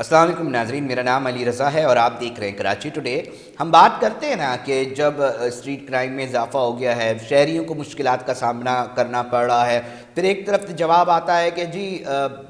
السلام علیکم ناظرین، میرا نام علی رضا ہے اور آپ دیکھ رہے ہیں کراچی ٹوڈے۔ ہم بات کرتے ہیں نا کہ جب اسٹریٹ کرائم میں اضافہ ہو گیا ہے، شہریوں کو مشکلات کا سامنا کرنا پڑ رہا ہے، پھر ایک طرف جواب آتا ہے کہ جی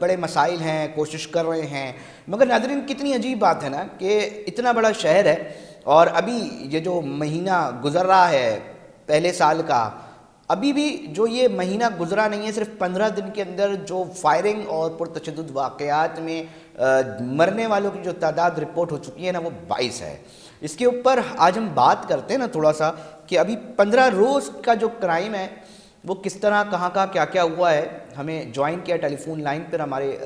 بڑے مسائل ہیں، کوشش کر رہے ہیں۔ مگر ناظرین کتنی عجیب بات ہے نا کہ اتنا بڑا شہر ہے اور ابھی یہ جو مہینہ گزر رہا ہے پہلے سال کا، ابھی بھی جو یہ مہینہ گزرا نہیں ہے، صرف 15 دن کے اندر جو فائرنگ اور پرتشدد واقعات میں مرنے والوں کی جو تعداد رپورٹ ہو چکی ہے نا وہ 22 ہے۔ اس کے اوپر آج ہم بات کرتے ہیں نا تھوڑا سا کہ ابھی 15 روز کا جو کرائم ہے وہ کس طرح کہاں کا کیا کیا ہوا ہے۔ ہمیں جوائن کیا ٹیلی فون لائن پر ہمارے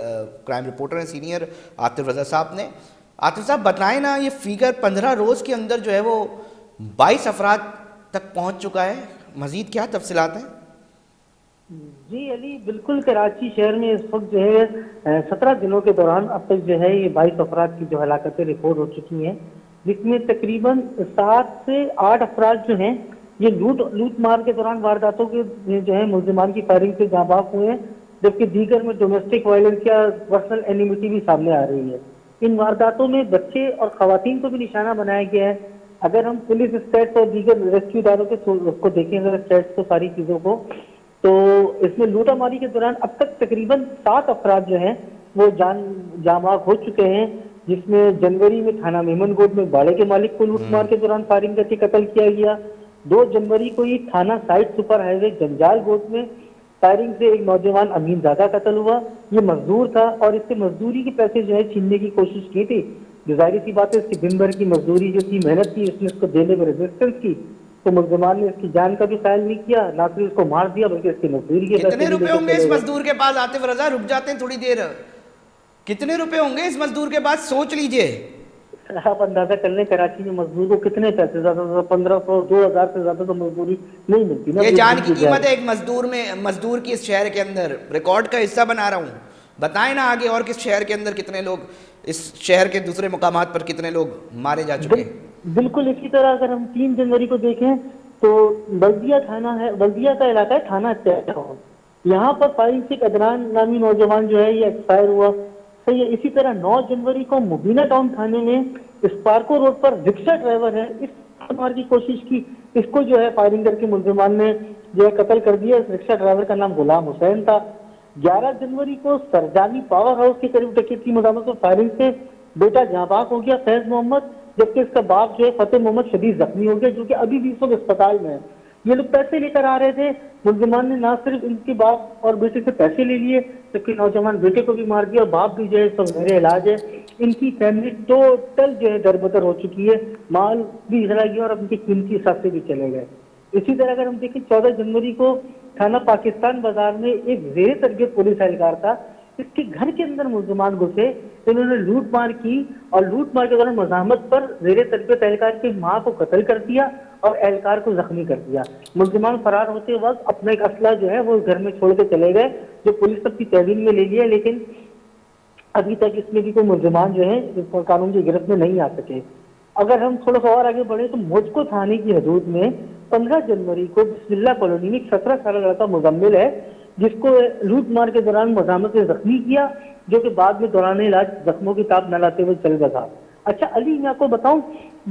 کرائم رپورٹر ہیں سینئر عاطف رضا صاحب نے۔ عاطف صاحب بتائیں نا، یہ فیگر 15 روز کے اندر جو ہے وہ 22 افراد تک پہنچ چکا ہے، مزید کیا تفصیلات ہیں؟ جی علی، بالکل کراچی شہر میں اس وقت جو ہے 17 دنوں کے دوران اب تک جو ہے یہ 22 افراد کی جو ہلاکتیں رپورٹ ہو چکی ہیں، جس میں تقریباً 7 سے 8 افراد جو ہیں یہ لوٹ مار کے دوران وارداتوں کے جو ہے ملزمان کی فائرنگ سے جاں بحق ہوئے ہیں، جبکہ دیگر میں ڈومیسٹک وائلنس یا پرسنل اینیمیٹی بھی سامنے آ رہی ہے۔ ان وارداتوں میں بچے اور خواتین کو بھی نشانہ بنایا گیا ہے۔ اگر ہم پولیس اسٹیٹس اور دیگر ریسکیو اداروں کے کو دیکھیں، اگر اسٹیٹس کو ساری چیزوں کو، تو اس میں لوٹا ماری کے دوران اب تک تقریباً 7 افراد جو ہیں وہ جاں بحق ہو چکے ہیں، جس میں جنوری میں تھانہ میمن گوٹ میں باڑے کے مالک کو لوٹ مار کے دوران فائرنگ کر کے قتل کیا گیا۔ 2 جنوری کو ہی تھانہ سائٹ سپر ہائی وے جنجال گوٹ میں فائرنگ سے ایک نوجوان امین زادہ قتل ہوا۔ یہ مزدور تھا اور اس سے مزدوری کے پیسے جو ہے چھیننے کی کوشش کی تھی، جو ظاہر سی بات ہے اس کی دن بھر کی مزدوری جو تھی، محنت کی، اس نے اس کو دینے میں ریزسٹنس کی، تو ملزمان نے اس کی جان کا بھی خیال نہیں کیا، نہ صرف اس کو مار دیا بلکہ اس کی مزدوری کے پیسے کتنے بھی لے روپے کے ہوں گے اس چلے گئے۔ مزدور کے پاس؟ عاطف رضا رک جاتے ہیں تھوڑی دیر، کتنے روپے ہوں گے اس مزدور کے پاس؟ سوچ لیجئے۔ آپ اندازہ کر لیں کراچی میں مزدور کو کتنے پیسے، زیادہ سے زیادہ 1500 2000 سے زیادہ تو مزدوری نہیں ملتی نا یہ ایک جان دن کی کی قیمت ہے دیہڑی۔ ایک مزدور کی اس شہر کے اندر، ریکارڈ کا حصہ بنا رہا ہوں۔ بتائیں نا آگے اور کس شہر کے اندر کتنے لوگ، اس شہر کے دوسرے مقامات پر کتنے لوگ مارے جا چکے ہیں۔ بالکل اسی طرح اگر ہم 3 جنوری کو دیکھیں تو بلدیہ تھانہ ہے، بلدیہ کا علاقہ ہے تھانہ ٹاؤن، یہاں پر فائرنگ سے عدنان نامی نوجوان جو ہے یہ ایکسپائر ہوا۔ صحیح ہے، اسی طرح 9 جنوری کو مبینہ ٹاؤن تھانے میں اسپارکو روڈ پر رکشہ ڈرائیور ہے، اس مار کی کوشش کی، اس کو جو ہے فائرنگ کر کے ملزمان نے جو ہے قتل کر دیا۔ اس رکشہ ڈرائیور کا نام غلام حسین تھا۔ 11 جنوری کو سرجانی پاور ہاؤس کے قریب ٹکٹ کی مزاحمت میں فائرنگ سے بیٹا جاں بحق ہو گیا فیض محمد، جبکہ اس کا باپ جو ہے فتح محمد شدید زخمی ہو گیا، جو کہ ابھی بھی اس وقت اسپتال میں ہے۔ یہ لوگ پیسے لے کر آ رہے تھے، ملزمان نے نہ صرف ان کے باپ اور بیٹے سے پیسے لے لیے جبکہ نوجوان بیٹے کو بھی مار دیا، اور باپ بھی جو ہے اس وقت زیر علاج ہے۔ ان کی فیملی ٹوٹل جو ہے دربدر ہو چکی ہے، مال بھی چلا گیا اور اب ان کے قیمتی حصے بھی چلے گئے۔ اسی طرح اگر ہم دیکھیں 14 جنوری کو تھانہ پاکستان بازار میں ایک زیر تربیت پولیس اہلکار تھا، اس کے گھر کے اندر ملزمان گھسے، انہوں نے لوٹ مار کی اور لوٹ مار کے دوران مزاحمت پر زیر تربیت اہلکار کی ماں کو قتل کر دیا اور اہلکار کو زخمی کر دیا۔ ملزمان فرار ہوتے وقت اپنا ایک اسلحہ جو ہے وہ گھر میں چھوڑ کے چلے گئے، جو پولیس اپنی تحویل میں لے لیا، لیکن ابھی تک اس میں بھی کوئی ملزمان جو ہے قانون کی گرفت میں نہیں آ سکے۔ اگر ہم تھوڑا سا اور آگے بڑھیں تو موجکو تھانے کی حدود میں 15 جنوری کو بسم اللہ کالونی میں ایک 17 سالہ لڑکا مزمل ہے، جس کو لوٹ مار کے دوران مزاحمت سے زخمی کیا، جو کہ بعد میں دوران علاج زخموں کی تاب نہ لاتے ہوئے چل بسا۔ اچھا علی، میں آپ کو بتاؤں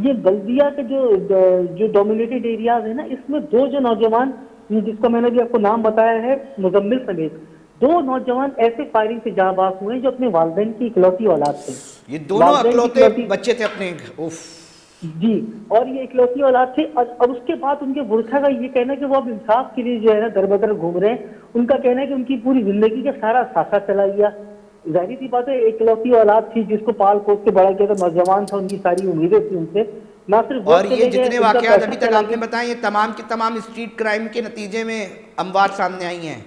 یہ بلدیہ کے جو ڈومینیٹڈ ایریاز ہیں نا، اس میں 2 جو نوجوان جس کا میں نے بھی آپ کو نام بتایا ہے مزمل سمیت 2 نوجوان ایسے فائرنگ سے جاں بحق ہوئے ہیں جو اپنے والدین کی اکلوتی اولاد تھے۔ یہ دونوں والدین کی اکلوتے اکلوتی، بچے تھے اپنے، اوف۔ جی، اور یہ اکلوتی اولاد تھے، اور اس کے بعد ان کے ورثہ کا یہ کہنا ہے کہ وہ اب انصاف کے لیے جو ہے نا در بدر گھوم رہے ہیں۔ ان کا کہنا ہے کہ ان کی پوری زندگی کا سارا اثاثہ چلا گیا۔ ظاہری سی بات ہے، اکلوتی اولاد تھی جس کو پال پوس کے بڑا کیا تھا، نوجوان تھا، ان کی ساری امیدیں تھیں ان سے، نہ صرف وہ اور یہ چلے گئے، جتنے ان کا واقعات ابھی پیسہ تک چلا آپ نے گیا۔ بتائیں یہ تمام کی تمام اسٹریٹ کرائم کے نتیجے میں اموات سامنے آئی ہیں۔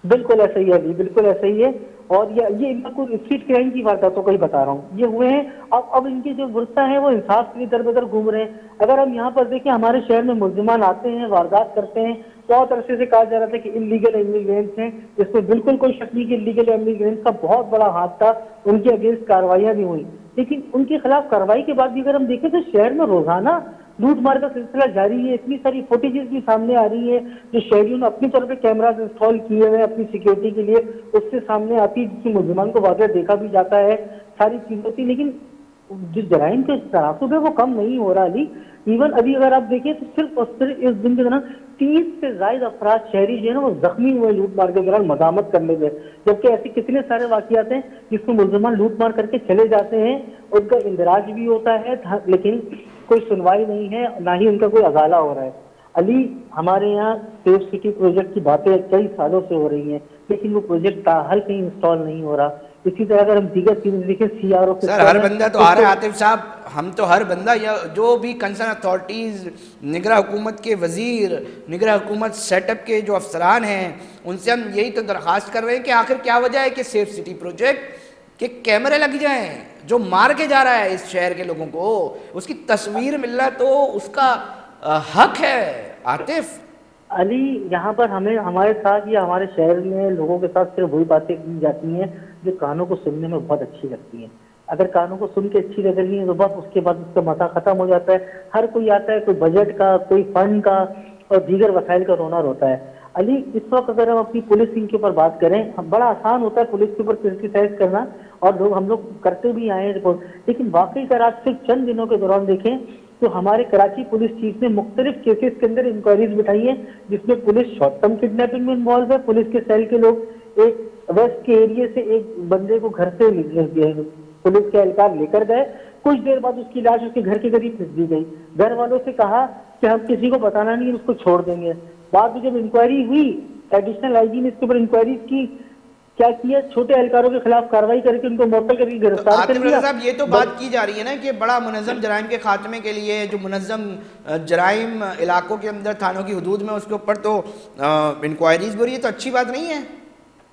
بالکل ایسا ہی ہے جی، بالکل ایسا ہی ہے، اور یہ ان کو اسٹریٹ کرائم کی وارداتوں کا ہی بتا رہا ہوں، یہ ہوئے ہیں۔ اب ان کے جو ورثہ ہیں وہ انصاف کے لیے در بدر گھوم رہے ہیں۔ اگر ہم یہاں پر دیکھیں، ہمارے شہر میں ملزمان آتے ہیں، واردات کرتے ہیں، بہت عرصے سے کہا جا رہا تھا کہ انلیگل امیگرینٹس ہیں، اس میں بالکل کوئی شک نہیں کہ انلیگل امیگرینٹس کا بہت بڑا ہاتھ تھا، ان کے اگینسٹ کارروائیاں بھی ہوئیں، لیکن ان کے خلاف کارروائی کے بعد بھی اگر ہم دیکھیں تو شہر میں روزانہ لوٹ مار کا سلسلہ جاری ہے۔ اتنی ساری فوٹیجز بھی سامنے آ رہی ہے جو شہریوں نے اپنی طور پہ کیمراز انسٹال کیے ہوئے ہیں اپنی سیکیورٹی کے لیے، اس سے سامنے آتی ہے، جس سے ملزمان کو واضح دیکھا بھی جاتا ہے सारी चीजें थी, लेकिन जो जराइम के तनासुब है वो कम नहीं हो रहा अली। इवन अभी अगर आप देखें तो सिर्फ और सिर्फ इस दिन के दौरान 30 से ज्यादा अफराद शहरी जो है ना वो जख्मी हुए लूट मार के दौरान मजामत करने में, जबकि ऐसे कितने सारे वाकयात हैं जिसमें मुलजमान लूट मार करके चले जाते हैं, उनका इंदराज भी होता है लेकिन कोई सुनवाई नहीं है, ना ही उनका कोई अजाला हो रहा है। अली, हमारे यहाँ सेफ सिटी प्रोजेक्ट की बातें कई सालों से हो रही हैं, लेकिन वो प्रोजेक्ट ताहल कहीं इंस्टॉल नहीं हो रहा। इसी तरह अगर हम दीगर चीजें देखें, सीआरओ के सर हर बंदा तो आ रहा है आतिफ साहब, हम तो हर बंदा या जो भी कंसर्न अथॉरिटीज़, निगरान हुकूमत के वज़ीर, निगरान हुकूमत सेटअप के जो अफसरान हैं, उनसे हम यही तो दरख्वास्त कर रहे हैं कि आखिर क्या वजह है कि सेफ सिटी प्रोजेक्ट के कैमरे लग जाएं, जो मार के जा रहा है इस शहर के लोगों को उसकी तस्वीर मिलना तो उसका हक है। आतिफ अली, यहाँ पर हमें हमारे साथ या हमारे शहर में लोगों के साथ सिर्फ वही बातें की जाती हैं जो कानों को सुनने में बहुत अच्छी लगती हैं। अगर कानों को सुन के अच्छी लग रही है तो बस उसके बाद उसका मता खत्म हो जाता है। हर कोई आता है, कोई बजट का, कोई फंड का और दीगर वसाइल का रोना रोता है। अली, इस वक्त अगर हम अपनी पुलिसिंग के ऊपर बात करें, बड़ा आसान होता है पुलिस के ऊपर क्रिटिसाइज करना और हम लोग करते भी आए हैं रिपोर्ट, लेकिन वाकई अगर आज से चंद दिनों के दौरान देखें तो हमारे कराची पुलिस चीफ ने मुख्तलिफ केसेस के अंदर इंक्वायरीज बिठाई है जिसमें पुलिस शॉर्ट टर्म किडनैपिंग में इन्वॉल्व है। पुलिस के सेल के लोग एक वेस्ट के एरिया से एक बंदे को घर से पुलिस के एहलकार लेकर गए, कुछ देर बाद उसकी लाश उसके घर के करीब फेंक दी गई। घर वालों से कहा कि हम किसी को बताना नहीं, उसको छोड़ देंगे। बाद में जब इंक्वायरी हुई, एडिशनल आईजी ने इसके ऊपर इंक्वायरी की, क्या किया, छोटे एहलकारों के खिलाफ कार्रवाई करके उनको मुअत्तल करके गिरफ्तार कर लिया। साहब, ये तो बात की जा रही है ना कि बड़ा मुनज़्ज़म जराइम के खात्मे के लिए जो मुनज़्ज़म जराइम इलाकों के अंदर थानों की हदूद में उसके ऊपर तो इंक्वायरीज हो रही है, तो अच्छी बात नहीं है।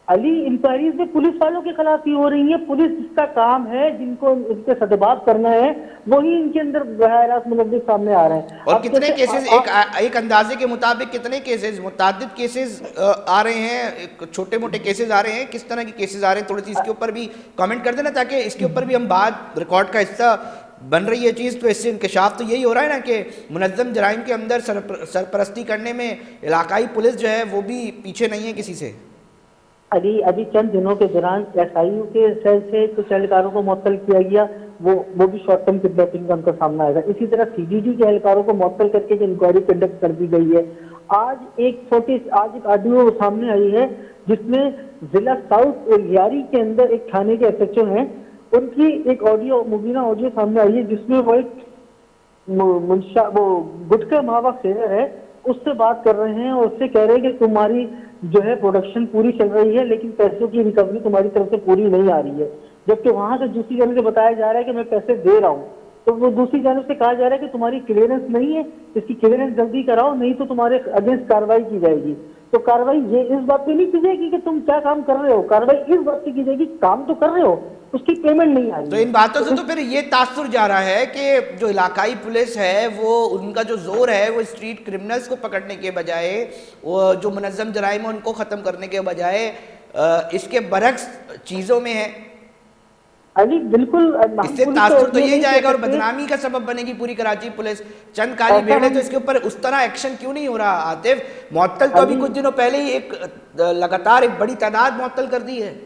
अली, इंक्वायरीज में पुलिस वालों के खिलाफ ही हो रही है। पुलिस जिसका काम है, जिनको इनके सदबाब करना है, वही इनके अंदर बहरास मुलव्विस सामने आ रहे हैं। और कितने केसेस एक अंदाजे के मुताबिक कितने केसेस, मुतअद्दिद केसेस आ रहे हैं, छोटे मोटे केसेस आ रहे हैं, किस तरह के केसेस आ रहे हैं, थोड़ी सी इसके ऊपर भी कमेंट कर देना ताकि इसके ऊपर भी हम बात रिकॉर्ड का हिस्सा बन रही है चीज़। तो इससे इंकशाफ तो यही हो रहा है ना कि मुनज़्ज़म जराइम के अंदर सरपरस्ती करने में इलाकाई पुलिस जो है वो भी पीछे नहीं है किसी से। अभी चंद दिनों के दौरान एसआईयू के सेल से कुछ एहलकारों को मुअत्तल किया गया, वो भी शॉर्ट टर्म किडनैपिंग का उनका सामना आएगा। इसी तरह सीजीडी के एहलकारों को मुअत्तल करके जो इंक्वायरी कंडक्ट कर दी गई है। आज एक ऑडियो सामने आई है जिसमें जिला साउथ लियारी के अंदर एक थाने के एसएचओ हैं, उनकी एक मुबीना ऑडियो सामने आई है जिसमें वो एक गुटका मावा सेलर है, उससे बात कर रहे हैं और उससे कह रहे हैं कि तुम्हारी जो है प्रोडक्शन पूरी चल रही है लेकिन पैसों की रिकवरी तुम्हारी तरफ से पूरी नहीं आ रही है। जबकि वहां से दूसरी जानब से बताया जा रहा है कि मैं पैसे दे रहा हूँ, तो वो दूसरी जानब से कहा जा रहा है कि तुम्हारी क्लियरेंस नहीं है, इसकी क्लियरेंस जल्दी कराओ नहीं तो तुम्हारे अगेंस्ट कार्रवाई की जाएगी। तो कार्रवाई ये इस बात पे नहीं की जाएगी कि तुम क्या काम कर रहे हो, कार्रवाई इस बात पे की जाएगी काम तो कर रहे हो, उसकी पेमेंट नहीं आ रही। तो इन बातों से तो फिर ये तासुर जा रहा है कि जो इलाकाई पुलिस है वो उनका जो जोर है वो स्ट्रीट क्रिमिनल्स को पकड़ने के बजाय, वो जो मुनज़्ज़म जराइम है उनको ख़त्म करने के बजाय इसके बरक्स चीज़ों में है। अली बिल्कुल, इससे तासुर तो यही जाएगा और बदनामी का सबब बनेगी पूरी कराची पुलिस। चंद काली भेड़े तो इसके ऊपर उस तरह एक्शन क्यों नहीं हो रहा आतिफ? मुअत्तल तो अभी कुछ दिनों पहले ही एक लगातार एक बड़ी तादाद मुअत्तल कर दी है।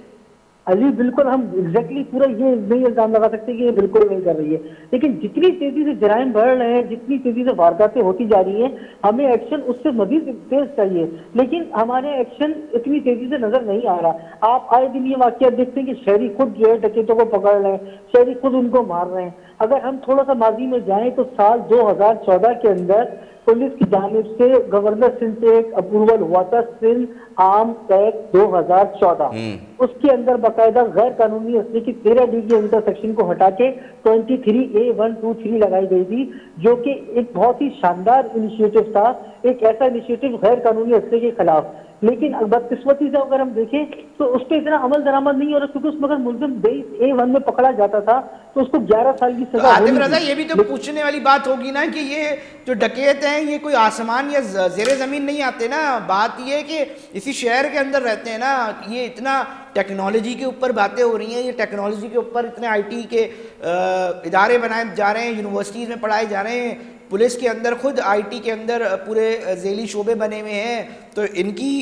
अली बिल्कुल, हम एग्जैक्टली पूरा ये नहीं इल्जाम लगा सकते कि ये बिल्कुल नहीं कर रही है, लेकिन जितनी तेजी से जराइम बढ़ रहे हैं, जितनी तेजी से वारदातें होती जा रही हैं, हमें एक्शन उससे मजीद तेज चाहिए, लेकिन हमारे एक्शन इतनी तेजी से नजर नहीं आ रहा। आप आए दिन ये वाकया देखते हैं कि शहरी खुद जो है डकैतों को पकड़ रहे हैं, शहरी खुद उनको मार रहे हैं। अगर हम थोड़ा सा माजी में जाएं तो साल 2014 के अंदर पुलिस की जानिब से गवर्नर सिंध से एक अप्रूवल हुआ था, सिंध आर्म्स एक्ट 2014। उसके अंदर बाकायदा गैर कानूनी असले की 13D के इंटरसेक्शन को हटा के 23A123 लगाई गई थी, जो कि एक बहुत ही शानदार इनिशिएटिव था, एक ऐसा इनिशिएटिव गैर कानूनी असले के खिलाफ। लेकिन बदकिस्मती से अगर हम देखें तो उस पर इतना अमल दरामद नहीं हो रहा, क्योंकि उसमें अगर मुलजिम 23A1 में पकड़ा जाता था तो उसको 11 साल की सजा आतिफ रज़ा, ये भी तो पूछने वाली बात होगी ना कि ये जो डकैत हैं ये कोई आसमान या ज़ेरे ज़मीन नहीं आते ना। बात ये है कि इसी शहर के अंदर रहते हैं ना। ये इतना टेक्नोलॉजी के ऊपर बातें हो रही हैं, ये टेक्नोलॉजी के ऊपर इतने IT के इदारे बनाए जा रहे हैं, यूनिवर्सिटीज़ में पढ़ाए जा रहे हैं, पुलिस के अंदर खुद IT के अंदर पूरे ज़ेली शोबे बने हुए हैं, तो इनकी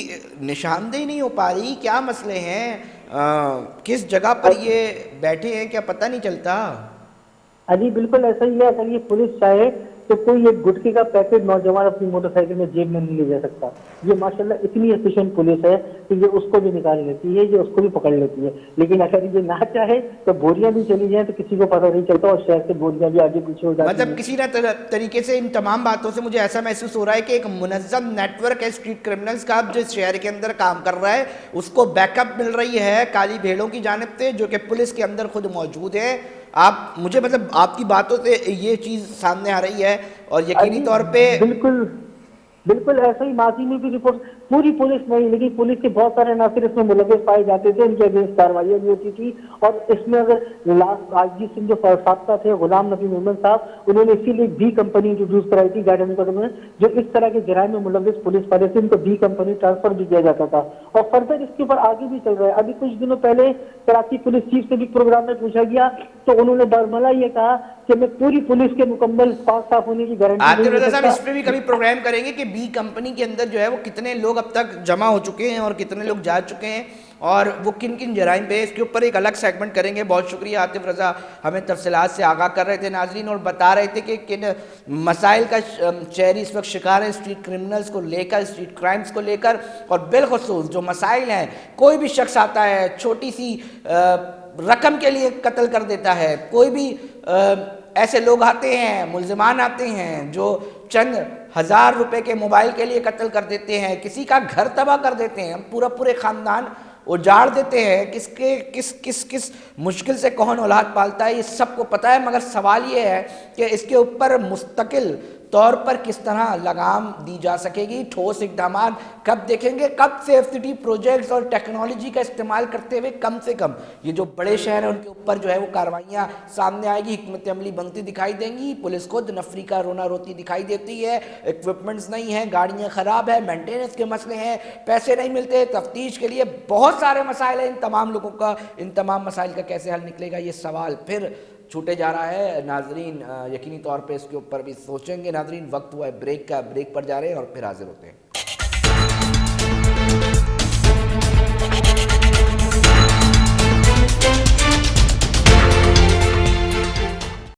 निशानदेही नहीं हो पा रही। क्या मसले हैं? किस जगह पर ये बैठे हैं क्या पता नहीं चलता। अजी बिल्कुल ऐसा ही है, अगर ये पुलिस चाहे तो कोई एक गुटखे का पैकेट नौजवान अपनी मोटरसाइकिल में जेब में नहीं ले जा सकता। ये माशाल्लाह इतनी एफिशिएंट पुलिस है कि ये उसको भी निकाल लेती है, ये उसको भी पकड़ लेती है। लेकिन अगर ये ना चाहे तो बोरियां भी चली जाए तो किसी को पता नहीं चलता, और शहर से बोरियां भी आगे पीछे हो जाती मतलब हैं। किसी ना तरीके से इन तमाम बातों से मुझे ऐसा महसूस हो रहा है कि एक मुनज़्ज़म नेटवर्क है स्ट्रीट क्रिमिनल्स का जो शहर के अंदर काम कर रहा है, उसको बैकअप मिल रही है काली भेड़ों की जानिब से जो कि पुलिस के अंदर खुद मौजूद है। आप मुझे मतलब आपकी बातों से ये चीज़ सामने आ रही है और यकीनी अजी तौर पे बिल्कुल बिल्कुल ऐसा ही माजी में भी रिपोर्ट, पूरी पुलिस नहीं लेकिन पुलिस के बहुत सारे नासिर इसमें मुलविस पाए जाते थे, इनके अगेंस्ट कार्रवाई भी होती थी। और इसमें अगर लास्ट आईजी सिंह जो साबका थे गुलाम नबी मोहम्मद साहब, उन्होंने इसीलिए बी कंपनी इंट्रोड्यूस कराई थी गार्डन में, जो इस तरह के जराइम में मुलविस पुलिस वाले थे इनको बी कंपनी ट्रांसफर भी किया जाता था। और फर्दर इसके ऊपर आगे भी चल रहा है। अभी कुछ दिनों पहले कराची पुलिस चीफ से भी प्रोग्राम में पूछा गया तो उन्होंने बरमला ये कहा कि मैं पूरी पुलिस के मुकम्मल पाक साफ होने की गारंटी नहीं आतिफ दे रज़ा साहब सकता। इस पे भी कभी प्रोग्राम करेंगे कि बी कंपनी के अंदर जो है वो कितने लोग अब तक जमा हो चुके हैं और कितने लोग जा चुके हैं और वो किन किन जराइम पे, इसके ऊपर एक अलग सेगमेंट करेंगे। बहुत शुक्रिया आतिफ रज़ा, हमें तफसीलात से आगाह कर रहे थे नाजरीन और बता रहे थे कि किन मसाइल का शहरी इस वक्त शिकार है स्ट्रीट क्रिमिनल्स को लेकर, स्ट्रीट क्राइम्स को लेकर। और बिलखुसूस जो मसाइल हैं, कोई भी शख्स आता है छोटी सी रकम के लिए कत्ल कर देता है, कोई भी ऐसे लोग आते हैं, मुल्ज़िमान आते हैं जो चंद हज़ार रुपए के मोबाइल के लिए कत्ल कर देते हैं, किसी का घर तबाह कर देते हैं, पूरे ख़ानदान उजाड़ देते हैं। किसके किस किस किस मुश्किल से कौन औलाद पालता है ये सबको पता है, मगर सवाल ये है कि इसके ऊपर मुस्तकिल तौर पर किस तरह लगाम दी जा सकेगी। ठोस इक़दाम कब देखेंगे, कब सेफ सिटी प्रोजेक्ट्स और टेक्नोलॉजी का इस्तेमाल करते हुए कम से कम ये जो बड़े शहर हैं उनके ऊपर जो है वो कार्रवाइयाँ सामने आएगी, हिकमत अमली बनती दिखाई देंगी। पुलिस खुद नफरी का रोना रोती दिखाई देती है, इक्विपमेंट्स नहीं है, गाड़ियाँ ख़राब है, मेंटेनेंस के मसले हैं, पैसे नहीं मिलते तफ्तीश के लिए, बहुत सारे मसाइल हैं। इन तमाम लोगों का, इन तमाम मसाइल का कैसे हल निकलेगा, ये सवाल फिर छूटे जा रहा है। नाजरीन यकीनी तौर पे इसके ऊपर भी सोचेंगे। नाजरीन वक्त हुआ है ब्रेक का, ब्रेक पर जा रहे हैं और फिर हाजिर होते हैं।